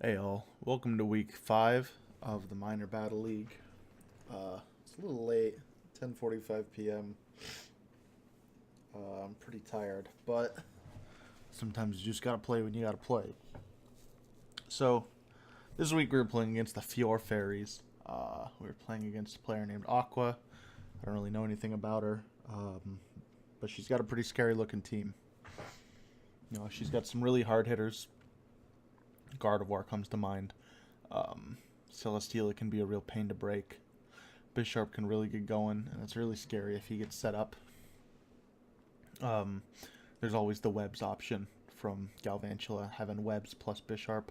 Hey all, welcome to week 5 of the Minor Battle League. It's a little late, 10:45 p.m. I'm pretty tired, but sometimes you just gotta play when you gotta play. So, this week we were playing against the Fiore Fairies. We were playing against a player named Aqua. I don't really know anything about her, but she's got a pretty scary looking team. You know, she's got some really hard hitters. Gardevoir comes to mind. Celesteela can be a real pain to break. Bisharp can really get going, and it's really scary if he gets set up. There's always the webs option from Galvantula, having webs plus Bisharp.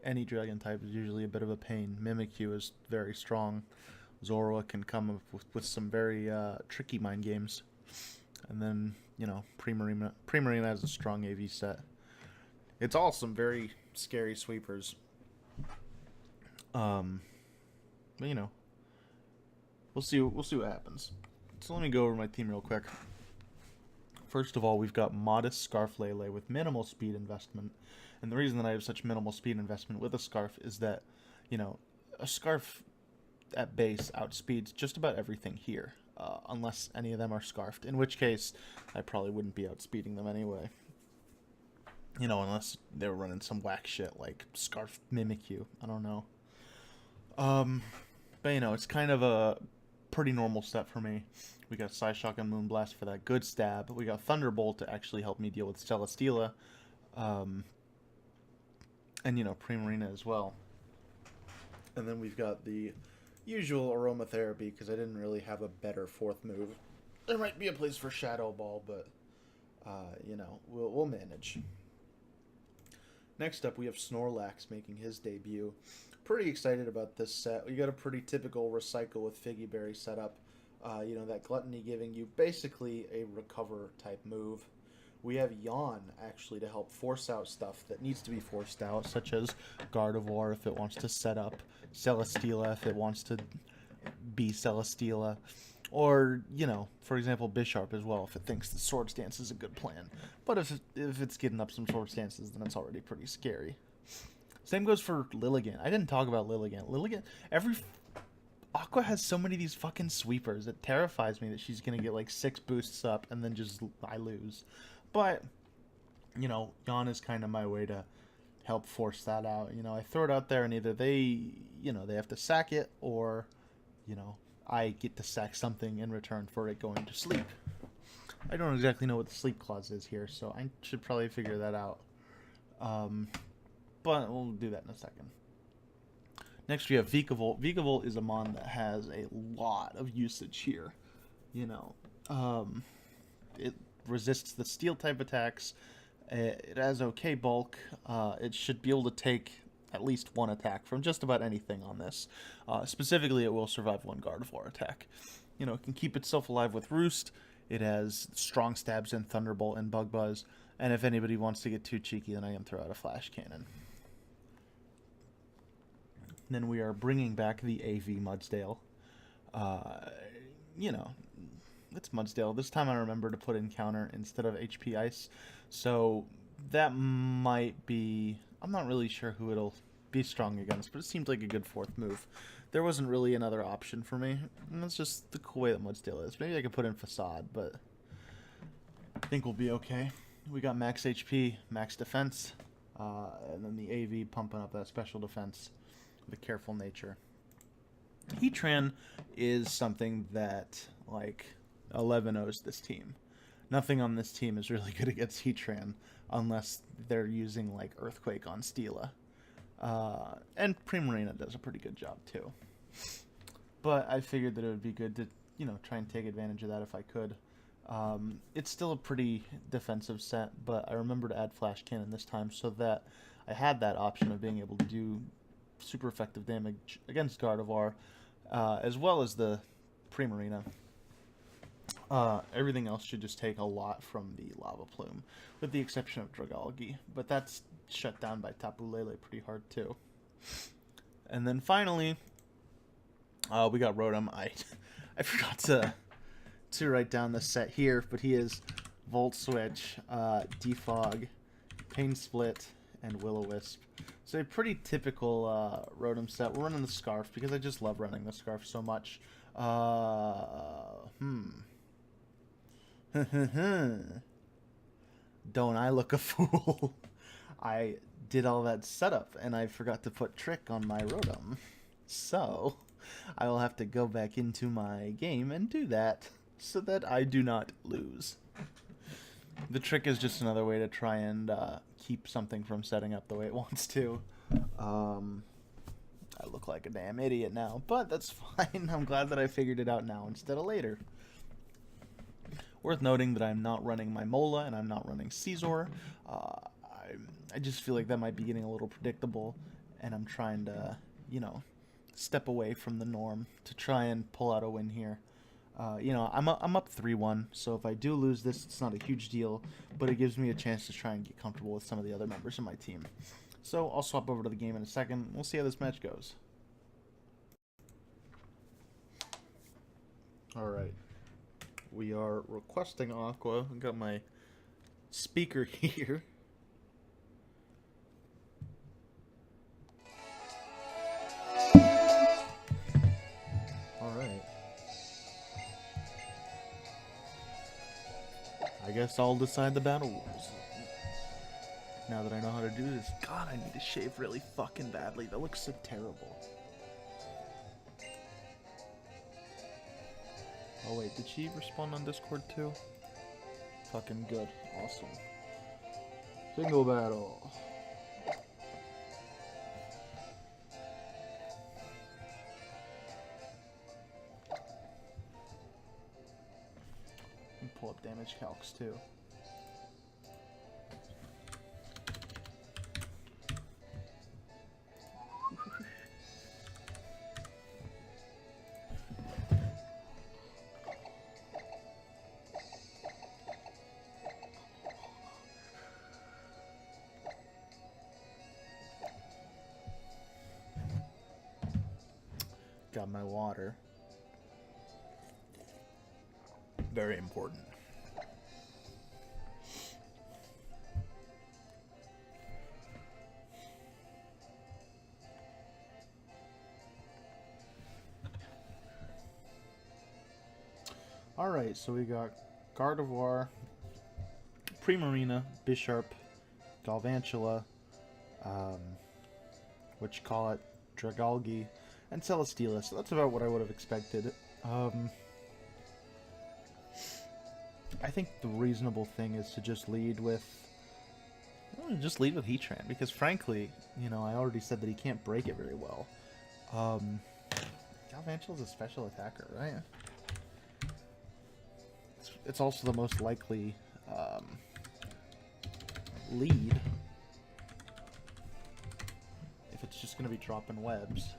Any dragon type is usually a bit of a pain. Mimikyu is very strong. Zorua can come up with some very tricky mind games. And then, Primarina has a strong AV set. It's all some very scary sweepers. But we'll see what happens. So let me go over my team real quick. First of all, we've got modest Scarf Lele with minimal speed investment. And the reason that I have such minimal speed investment with a Scarf is that, a Scarf at base outspeeds just about everything here. Unless any of them are Scarfed. In which case, I probably wouldn't be outspeeding them anyway. Unless they were running some whack shit like Scarf Mimikyu. I don't know. But it's kind of a pretty normal set for me. We got Psyshock and Moonblast for that good stab. We got Thunderbolt to actually help me deal with Celesteela. And, Primarina as well. And then we've got the usual Aromatherapy, because I didn't really have a better fourth move. There might be a place for Shadow Ball, but, we'll manage. Next up, we have Snorlax making his debut. Pretty excited about this set. We got a pretty typical Recycle with Figgy Berry setup. That Gluttony giving you basically a recover type move. We have Yawn, actually, to help force out stuff that needs to be forced out, such as Gardevoir if it wants to set up, Celesteela if it wants to be Celesteela, or, for example, Bisharp as well, if it thinks the Swords Dance is a good plan. But if it's getting up some Swords Dances, then it's already pretty scary. Same goes for Lilligant. I didn't talk about Lilligant. Aqua has so many of these fucking sweepers. It terrifies me that she's going to get like 6 boosts up and then I lose. But, Yawn is kind of my way to help force that out. I throw it out there and either they have to sack it or, I get to sack something in return for it going to sleep. I don't exactly know what the sleep clause is here, so I should probably figure that out. But we'll do that in a second. Next we have Vikavolt. Vikavolt is a mon that has a lot of usage here. It resists the steel type attacks. It has okay bulk. It should be able to take at least one attack from just about anything on this. Specifically, it will survive one Gardevoir attack. It can keep itself alive with Roost. It has strong stabs and Thunderbolt and Bug Buzz. And if anybody wants to get too cheeky, then I can throw out a Flash Cannon. Then we are bringing back the AV Mudsdale. It's Mudsdale. This time I remember to put in counter instead of HP Ice. So that might be... I'm not really sure who it'll be strong against, but it seemed like a good fourth move. There wasn't really another option for me. And that's just the cool way that Mudsdale is. Maybe I could put in Facade, but I think we'll be okay. We got max HP, max defense, and then the AV pumping up that special defense with a careful nature. Heatran is something that, 11-0s this team. Nothing on this team is really good against Heatran unless they're using, Earthquake on Steela. And Primarina does a pretty good job, too. But I figured that it would be good to, try and take advantage of that if I could. It's still a pretty defensive set, but I remember to add Flash Cannon this time so that I had that option of being able to do super effective damage against Gardevoir, as well as the Primarina. Everything else should just take a lot from the Lava Plume, with the exception of Dragalge, but that's shut down by Tapu Lele pretty hard too. And then finally, we got Rotom. I forgot to write down the set here, but he is Volt Switch, Defog, Pain Split, and Will-O-Wisp. So a pretty typical Rotom set. We're running the Scarf because I just love running the Scarf so much. Don't I look a fool? I did all that setup and I forgot to put Trick on my Rotom. So I will have to go back into my game and do that so that I do not lose. The Trick is just another way to try and keep something from setting up the way it wants to. I look like a damn idiot now, but that's fine. I'm glad that I figured it out now instead of later. Worth noting that I'm not running my Mola and I'm not running Caesar. I just feel like that might be getting a little predictable, and I'm trying to, you know, step away from the norm to try and pull out a win here. You know, I'm up 3-1, so if I do lose this, it's not a huge deal, but it gives me a chance to try and get comfortable with some of the other members of my team. So I'll swap over to the game in a second. We'll see how this match goes. Alright. We are requesting Aqua. I've got my speaker here. Alright. I guess I'll decide the battle rules. Now that I know how to do this. God, I need to shave really fucking badly. That looks so terrible. Oh wait, did she respond on Discord too? Fucking good. Awesome. Single battle. And pull up damage calcs too. Got my water. Very important. Alright, so we got Gardevoir, Primarina, Bisharp, Galvantula, what you call it, Dragalge, and Celesteela. So that's about what I would have expected. I think the reasonable thing is to just lead with Heatran, because frankly, you know, I already said that he can't break it very well. Galvantula's a special attacker, right? It's also the most likely lead if it's just going to be dropping webs.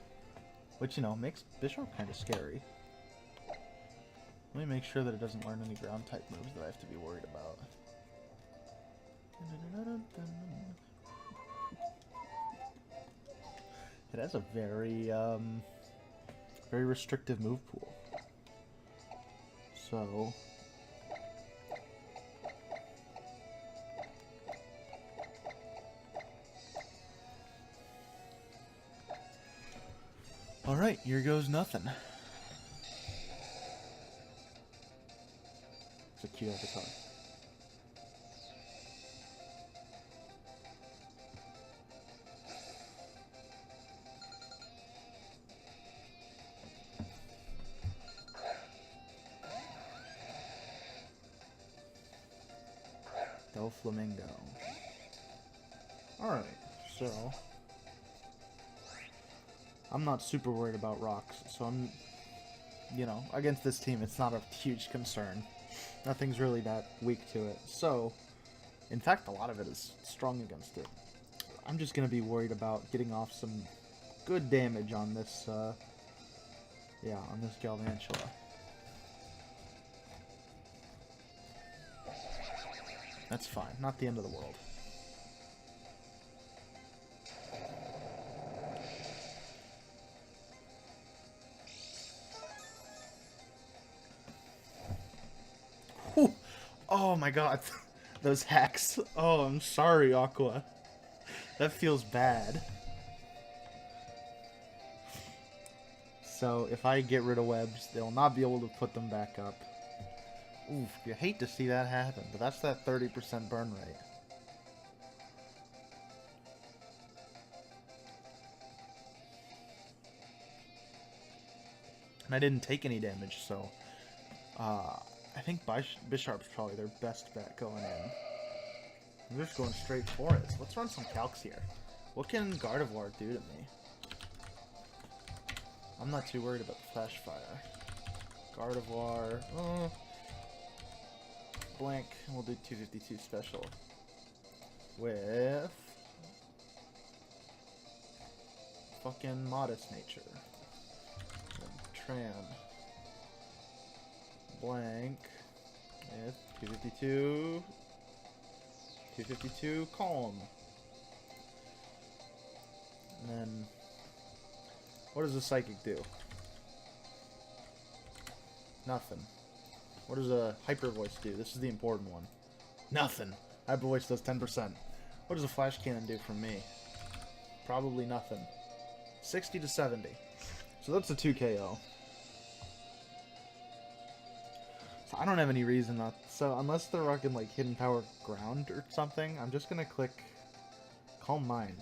Which, you know, makes Bisharp kind of scary. Let me make sure that it doesn't learn any ground-type moves that I have to be worried about. It has a very, very restrictive move pool. So... Alright, here goes nothing. It's a cute avatar. Doflamingo. Alright, so... I'm not super worried about rocks, so I'm, you know, against this team, it's not a huge concern. Nothing's really that weak to it. So, in fact, a lot of it is strong against it. I'm just going to be worried about getting off some good damage on this, on this Galvantula. That's fine. Not the end of the world. Oh my god, those hacks. Oh, I'm sorry, Aqua. That feels bad. So if I get rid of webs, they'll not be able to put them back up. Oof, you hate to see that happen, but that's that 30% burn rate. And I didn't take any damage, so I think Bisharp's probably their best bet going in. I'm just going straight for it. Let's run some calcs here. What can Gardevoir do to me? I'm not too worried about the Flash Fire. Gardevoir, blank, and we'll do 252 special. With fucking Modest Nature. Tran. Blank. With 252. 252 Calm. And then, what does a Psychic do? Nothing. What does a Hyper Voice do? This is the important one. Nothing. Hyper Voice does 10%. What does a Flash Cannon do for me? Probably nothing. 60 to 70. So that's a 2 KO. So I don't have any reason not... So unless they're rocking like Hidden Power Ground or something, I'm just gonna click Calm Mind.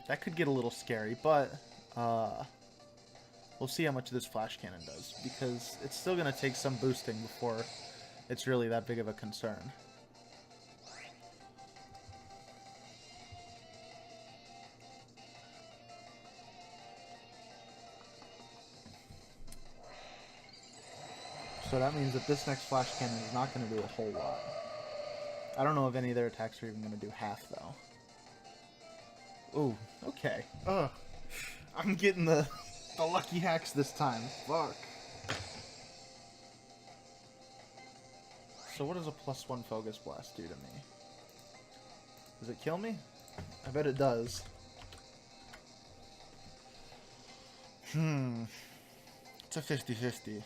That could get a little scary, but we'll see how much this Flash Cannon does, because it's still going to take some boosting before it's really that big of a concern. So that means that this next Flash Cannon is not going to do a whole lot. I don't know if any of their attacks are even going to do half, though. Ooh, okay. Ugh. I'm getting the lucky hacks this time. Fuck. So what does a +1 Focus Blast do to me? Does it kill me? I bet it does. It's a 50-50.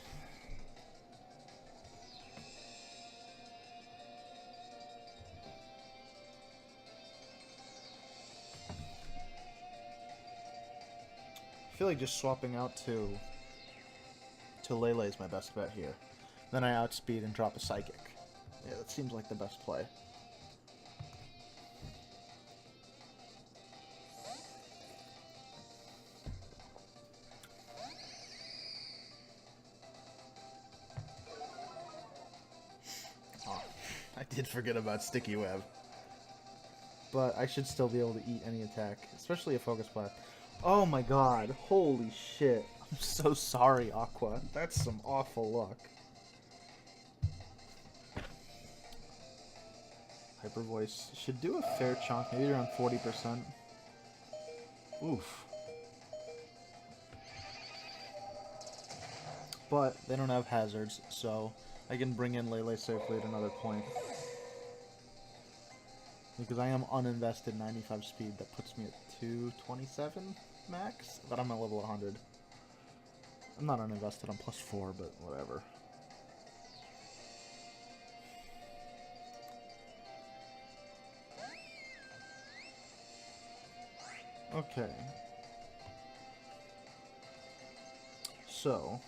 I feel like just swapping out to Lele is my best bet here. Then I outspeed and drop a Psychic. Yeah, that seems like the best play. Oh, I did forget about Sticky Web. But I should still be able to eat any attack, especially a Focus Blast. Oh my god, holy shit. I'm so sorry, Aqua. That's some awful luck. Hyper Voice should do a fair chunk, maybe around 40%. Oof. But they don't have hazards, so I can bring in Lele safely at another point. Because I am uninvested 95 speed, that puts me at 227 max, but I'm at level 100. I'm not uninvested, I'm +4, but whatever. Okay. So,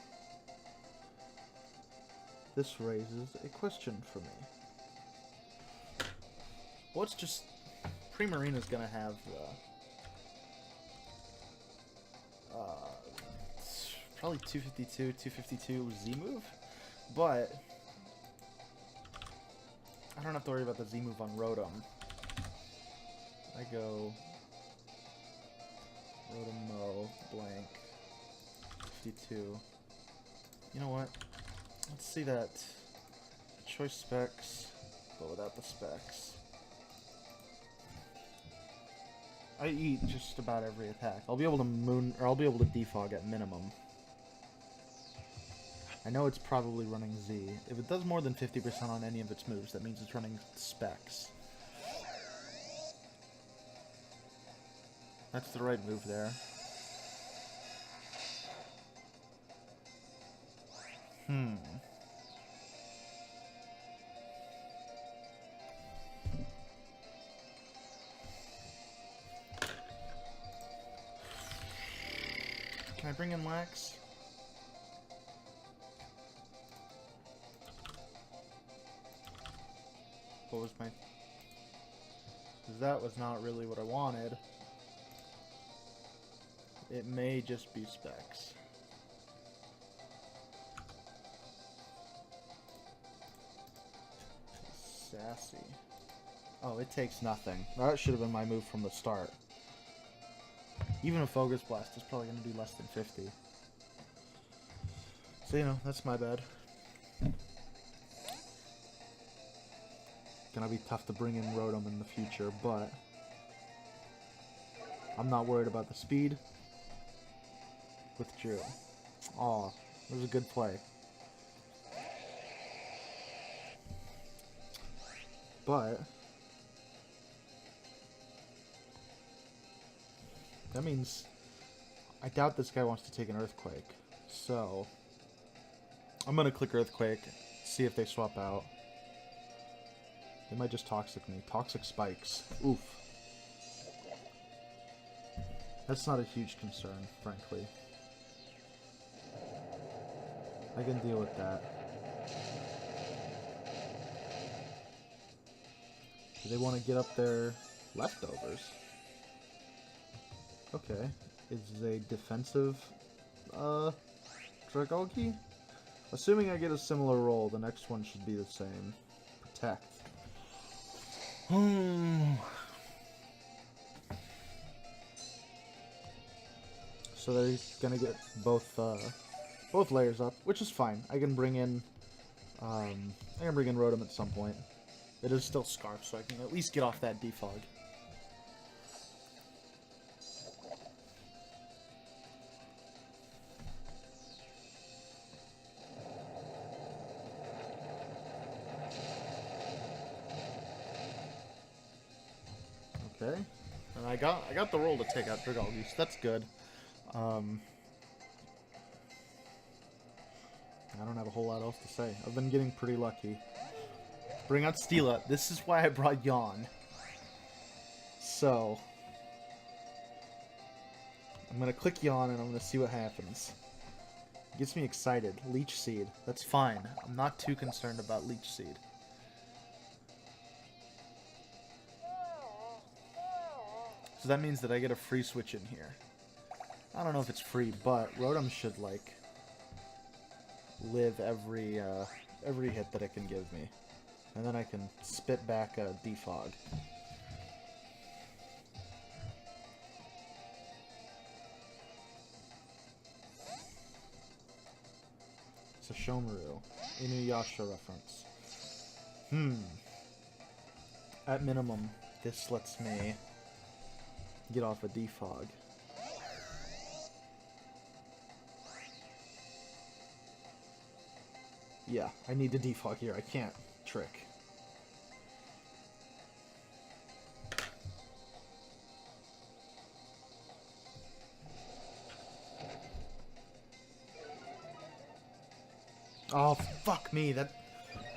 this raises a question for me. What's just... Primarina's gonna have probably 252 Z move, but I don't have to worry about the Z move on Rotom. I go Rotom blank 52. You know what? Let's see that choice specs, but without the specs. I eat just about every attack. I'll be able to I'll be able to defog at minimum. I know it's probably running Z. If it does more than 50% on any of its moves, that means it's running specs. That's the right move there. Can I bring in Lax? What was my... That was not really what I wanted. It may just be specs. Sassy. Oh, it takes nothing. That should have been my move from the start. Even a Focus Blast is probably going to do less than 50. So, you know, that's my bad. Gonna be tough to bring in Rotom in the future, but I'm not worried about the speed. Withdrew. Aw, it was a good play. But that means I doubt this guy wants to take an Earthquake. So I'm gonna click Earthquake, see if they swap out. They might just Toxic me. Toxic Spikes. Oof. That's not a huge concern, frankly. I can deal with that. Do they want to get up their leftovers? Okay. Is a defensive Dragalge? Assuming I get a similar roll, the next one should be the same. Protect. So they're gonna get both layers up, which is fine. I can bring in Rotom at some point. It is still Scarf, so I can at least get off that defog. Okay, and I got the roll to take out Dragalge, so that's good. I don't have a whole lot else to say. I've been getting pretty lucky. Bring out Steela. This is why I brought Yawn. So I'm gonna click Yawn and I'm gonna see what happens. It gets me excited. Leech Seed. That's fine. I'm not too concerned about Leech Seed. So that means that I get a free switch in here. I don't know if it's free, but Rotom should, like, live every hit that it can give me. And then I can spit back a defog. It's a Shomaru. Inuyasha reference. At minimum, this lets me get off a defog. Yeah, I need to defog here. I can't trick. Oh, fuck me.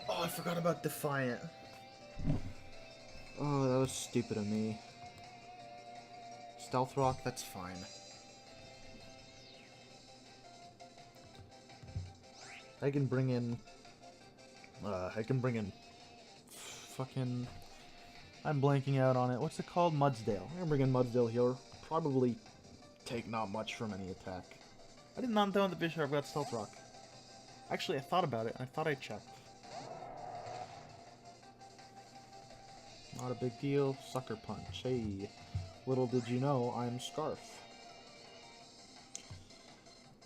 Oh, I forgot about Defiant. Oh, that was stupid of me. Stealth Rock, that's fine. I can bring in fucking, I'm blanking out on it. What's it called? Mudsdale. I can bring in Mudsdale here. Probably take not much from any attack. I did not know the Bishop got Stealth Rock. Actually, I thought about it. I thought I checked. Not a big deal. Sucker Punch. Hey. Little did you know, I'm Scarf.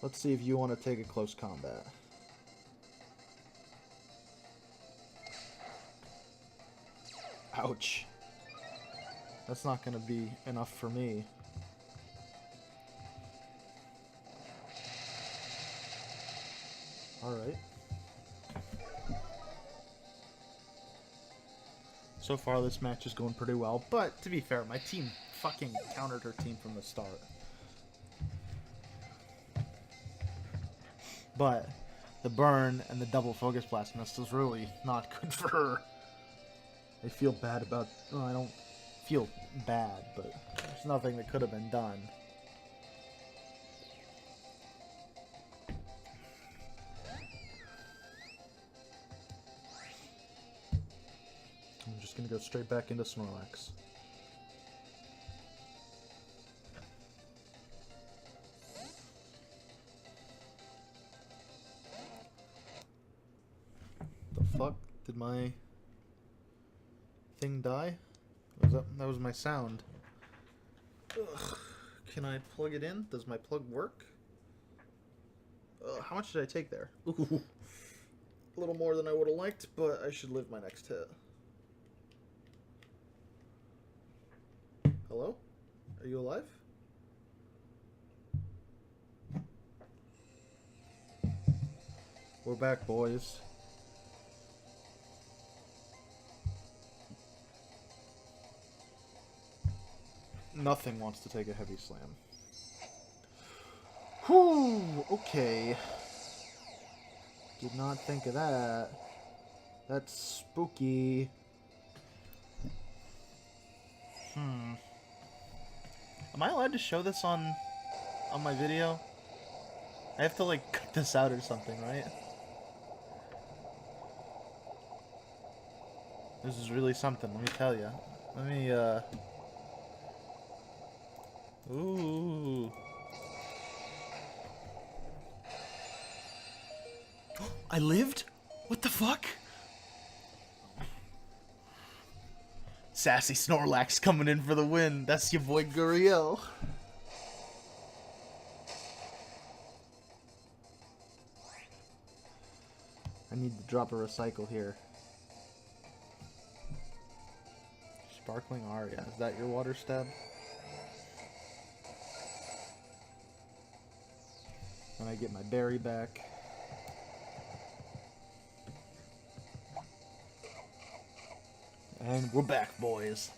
Let's see if you want to take a close combat. Ouch. That's not going to be enough for me. Alright. So far, this match is going pretty well, but to be fair, my team fucking countered her team from the start. But the burn and the double Focus Blast missed was really not good for her. I feel bad about... Well, I don't feel bad, but there's nothing that could have been done. just gonna go straight back into Snorlax. The fuck? Did my thing die? That was my sound. Ugh. Can I plug it in? Does my plug work? How much did I take there? Ooh. A little more than I would have liked, but I should live my next hit. Hello? Are you alive? We're back, boys. Nothing wants to take a heavy slam. Whew, okay. Did not think of that. That's spooky. Am I allowed to show this on my video? I have to like cut this out or something, right? This is really something, let me tell you. Let me ooh. I lived? What the fuck? Sassy Snorlax coming in for the win. That's your boy Guriel. I need to drop a recycle here. Sparkling Aria. Is that your water stab? When I get my berry back. And we're back, boys.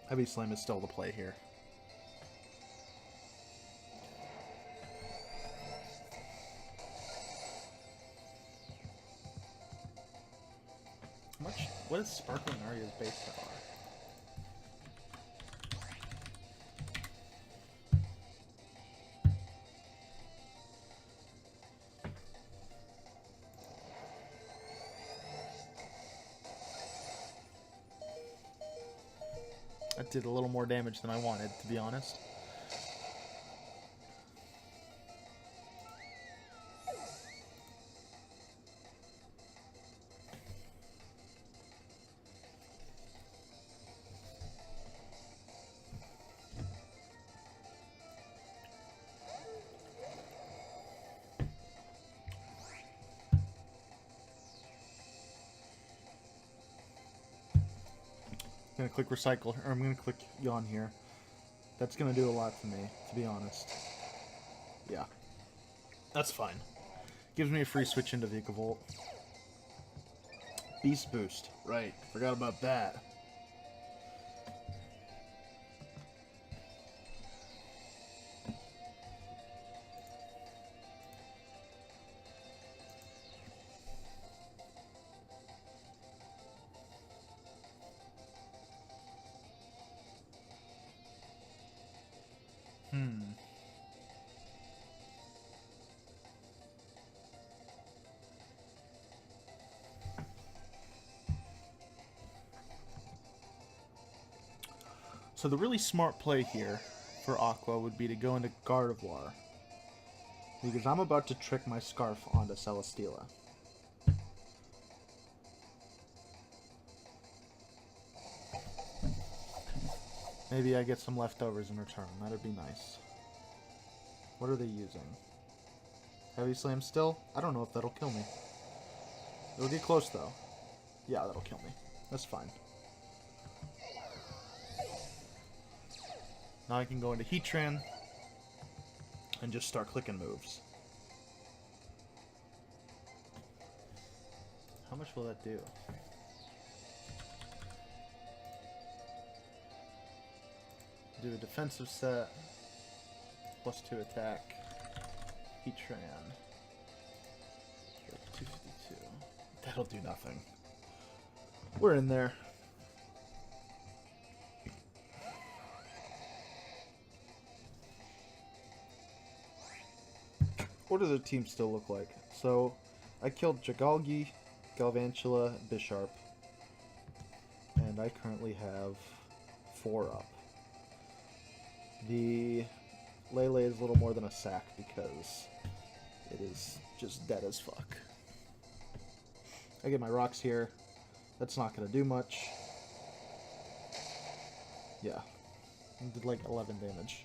Heavy Slam is still the play here. What is Sparkling Aria's base power? That did a little more damage than I wanted, to be honest. I'm gonna click recycle, or I'm gonna click yawn here. That's gonna do a lot for me, to be honest. Yeah. That's fine. Gives me a free switch into Vikavolt. Beast Boost. Right. Forgot about that. So the really smart play here for Aqua would be to go into Gardevoir. Because I'm about to trick my Scarf onto Celesteela. Maybe I get some leftovers in return. That'd be nice. What are they using? Heavy Slam still? I don't know if that'll kill me. It'll get close though. Yeah, that'll kill me. That's fine. Now I can go into Heatran and just start clicking moves. How much will that do? Do a defensive set, +2 attack, Heatran, 252. That'll do nothing. We're in there. what do the teams still look like? So, I killed Jagalgi, Galvantula, Bisharp, and I currently have 4 up. The Lele is a little more than a sack because it is just dead as fuck. I get my rocks here. That's not going to do much. Yeah. It did like 11 damage.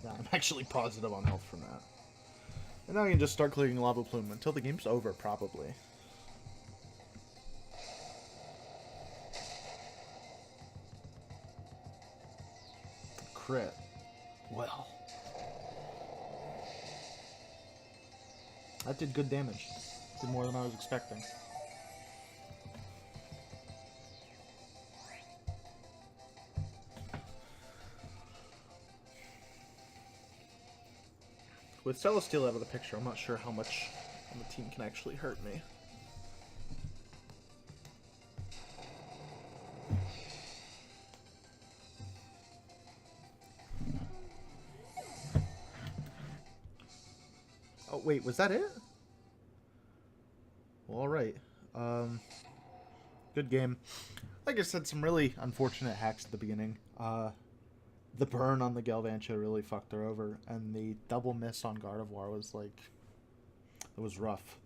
Yeah, I'm actually positive on health from that. And now I can just start clicking Lava Plume until the game's over, probably. Crit. Well. That did good damage. Did more than I was expecting. With Celestial out of the picture, I'm not sure how much the team can actually hurt me. Oh, wait, was that it? Well, alright. Good game. Like I said, some really unfortunate hacks at the beginning. The burn on the Galvantula really fucked her over, and the double miss on Gardevoir was like, it was rough.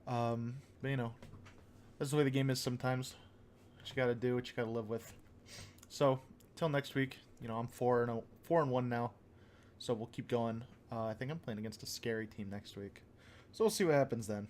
But you know, that's the way the game is sometimes. What you gotta do, what you gotta live with. So, till next week, you know, I'm 4-1 now, so we'll keep going. I think I'm playing against a scary team next week, so we'll see what happens then.